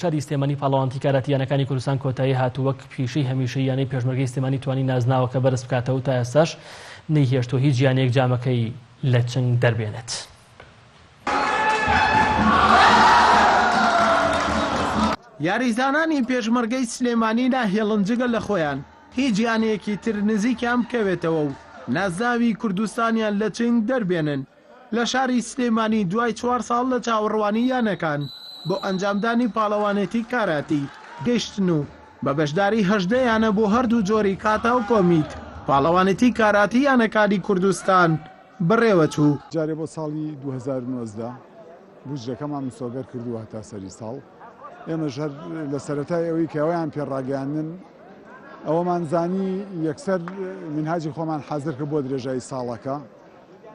شاری سلێمانی پاڵەوانتی کارەتییانەکانی کوردستان کۆتایی هاتو وەک پیشەی هەمیشەیی یانەی پێشمەرگەی سلێمانی توانی نازناوە کە بەرز بکاتەوە تا ئێستاش نەیهێشتۆ هیچ گیانەیەک جامەکەی لە چنگ دەربێنێت. یاریزانانی پێشمەرگەی سلێمانی ناهێڵنجگە لە خۆیان هیچ گیانەیەکی تر نزیکیان بکەوێتەوە و نازناوی کوردستانیان لە چنگ دەربێنن. لە شاری سلێمانی دوای 4 ساڵ لە چاوەڕوانی یانەکان بۆ ئەنجامدانی پاڵەوانێتی کاراتی گەیشتن و بە بەشداری 18 یانە بۆ هەردوو جۆری کاتا و کۆمیت پاڵەوانێتی کاراتی یانەکانی کوردستان بڕێوە چوو. جارێ بۆ ساڵی 2019 بودجەکەمان مسۆگەر کردووە هەتا سەری ساڵ. ئێمەش هەر لە سەرەتای ئەوەی کە ئەویان پێڕاگەیاندن ئەوەمان زانی یەکسەر منهاجی خۆمان حازر کرد بۆ درێژایی ساڵەکە.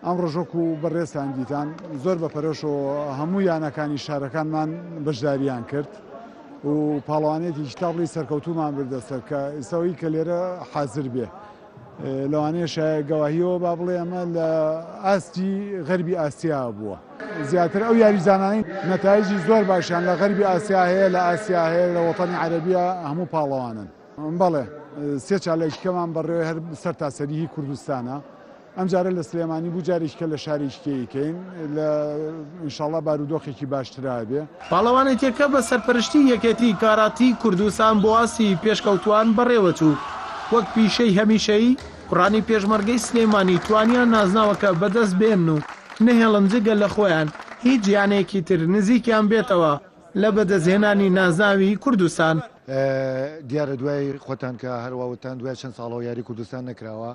ئەم ڕۆژۆک و بەڕێستان دیتان زۆر بەپەرۆشەوە هەموو یانەکانی شارەکانمان بەشداریان کرد و پاڵەوانێتی کتابڵی سەرکەوتومان بردەسەر کە ئێستاوی کە لێرە حازر بێ. لەوانەیە شایە گەواهیەوە با بڵێ ئەمە لە ئاستی غەربی ئاسیا بووە. زیاتر ئەو یاریزانانی نەتایجی زۆر باشیان لە غەربی ئاسیا هەیە، لە ئاسیا هەیە، لە وەتانی عەرەبیە هەموو پاڵەوانن. بەڵێ سێ چالێکیکەمان بەڕێوە هەر سەر تاسەریی کوردستانە. ئەم جارە لە سلێمانی بوو جارێککە لە شارێکیکەین لە ئینشاڵڵا بارودۆخێکی باشترا بێ. پاڵەوانێتیەکە بە سەرپەرشتی یەکێتی کاراتی کوردستان بۆ ئاسی پێشکەوتوان بەڕێوە چوو. وەک پیشەی هەمیشەیی کوڕانی پێشمەرگەی سلێمانی توانیان نازناوەکە بەدەست بێن و نەهێڵنجگە لە خۆیان هیچ گیانەیەکی تر نزیکیان بێتەوە لە بەدەستهێنانی نازناوی کوردستان. دیارە دوای خۆتان کە هەروەوتان دوای چەند ساڵەوە یاری کوردستان نەکراوە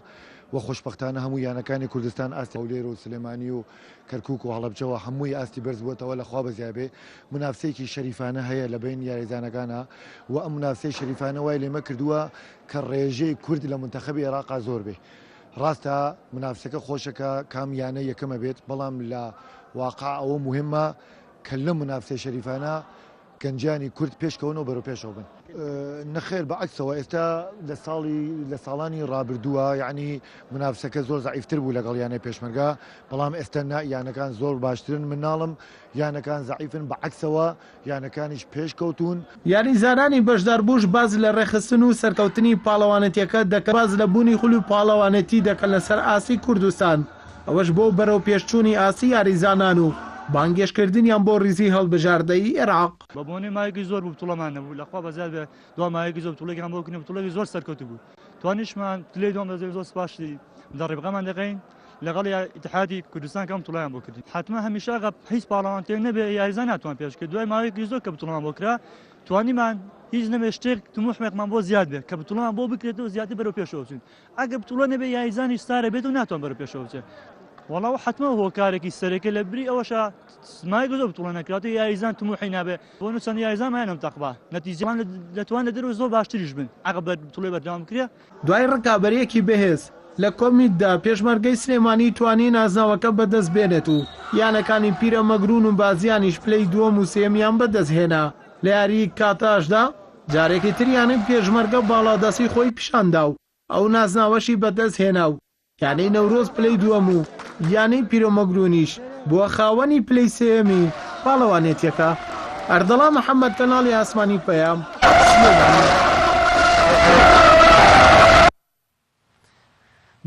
و خۆشبەختانە هەموو یانەکانی کوردستان ئاستی هەولێر و سلێمانی و کەرکووک و هەڵەبجەوە هەمووی ئاستی بەرز بووەتەوە لەخوا بەزیابێ. منافسەیەکی شەریفانە هەیە لە بین یاریزانەکانە و ئەم منافسەی شەریفانە وای لێمە کردووە کە ڕێژەی کورد لە منتەخەبی عێراقا زۆر بێ. ڕاستە منافسەکە خۆشەکە کام یانە یەکەمە بێت، بەڵام لە واقع ئەوە مهمە کە لە منافسەی شەریفانە گەنجانی کورد پێشکەون و بەرەو پێشەوە بن. نەخێر بەعکسەوە ئێستا لە ساڵانی ڕابردووە یعنی منافسەکە زۆر زەعیفتر بوو لەگەڵ یانەی پێشمەرگە، بەڵام ئێستا یانەکان زۆر باشترن. مناڵم یانەکان زەعیفن، بەعکسەوە یانەکانیش پێشکەوتون. یاریزانانی بەشداربووش باز لە ڕێخستن و سەرکەوتنی پاڵەوانێتیەکە دەکەن، باز لە بوونی خولی پاڵەوانێتی دەکەن لەسەر ئاسی کوردستان. ئەوەش بۆ بەرەو پێشچوونی ئاسی یاریزانان و بانگێشکردنیان بۆ ریزی هەڵبژاردەی عێراق. بە بۆنێ مایەکی زۆر بوو بتوڵەمان نەبوو، لەخوا بەزیاد بێ دوای مایەکی زۆر بتوڵێکیان بۆ بکەین، بتوڵێکی زۆر سەرکەوتوو بوو. توانیشمان تلێ دوام بەزێ زۆر سپاشی دەڕێبقەمان دەقین لەگەڵ ئیتحادی کوردستان کەم بتوڵیان بۆ کردین. حتما هەمیشە هیچ پاڵەوانتێک نەبێ یاریزان ناتوان پێش کرد. دوای مایەکی زۆر کە بتوڵەمان بۆ کرا توانیمان هیچ نەبێ شتێک تموحمێکمان بۆ زیاد بێت کە بتوڵەمان بۆ بکرێتەوە زیاتر بەرەو پێشەوە بچین. ئەگەر بتوڵە نەبێ یاریزانی ستارە بێت و ناتوان بەرەو پێشەوە بچێت. وەڵاو حتمما هۆکارێکی سەرەکە لە بری ئەوەشە مایەکی زۆر بتوڵە نەکرات و یاریزان تموحی نابێ بۆ چەند یاریزانمان نەمتەقبا نەتیجەمان دەتوان لە دەرەوە زۆر باشتریش بن ئەگە بتوڵێ بەردەوام کرێ. دوای ڕکابەرێکی بەهێز لە کۆمیتدا پێشمەرگەی سلێمانی توانی نازناوەکە بەدەست بێنێت و یانەکانی پیرە مەگرون و بازیانیش پلەی دووەم و سێمیان بەدەست هێنا. لە یاری کاتاشدا جارێکی تریانە پێشمەرگە باڵادەسی خۆی پیشاندا و ئەو نازناوەشی بەدەست هێنا و یانەی نەورۆز پلەی دووەم و یانەی پیرۆمەگرونیش بووە خاوەنی پلەی سێمی پاڵەوانێتیەکە. ئەردەڵا محەممەد، کەناڵی ئاسمانی پەیام.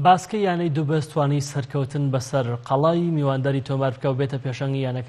باسکە یانەی دووبەستوانی سەرکەوتن بەسەر قەڵای میوانداری تۆمار بکە و بێتە پێشەنگی یانەکە.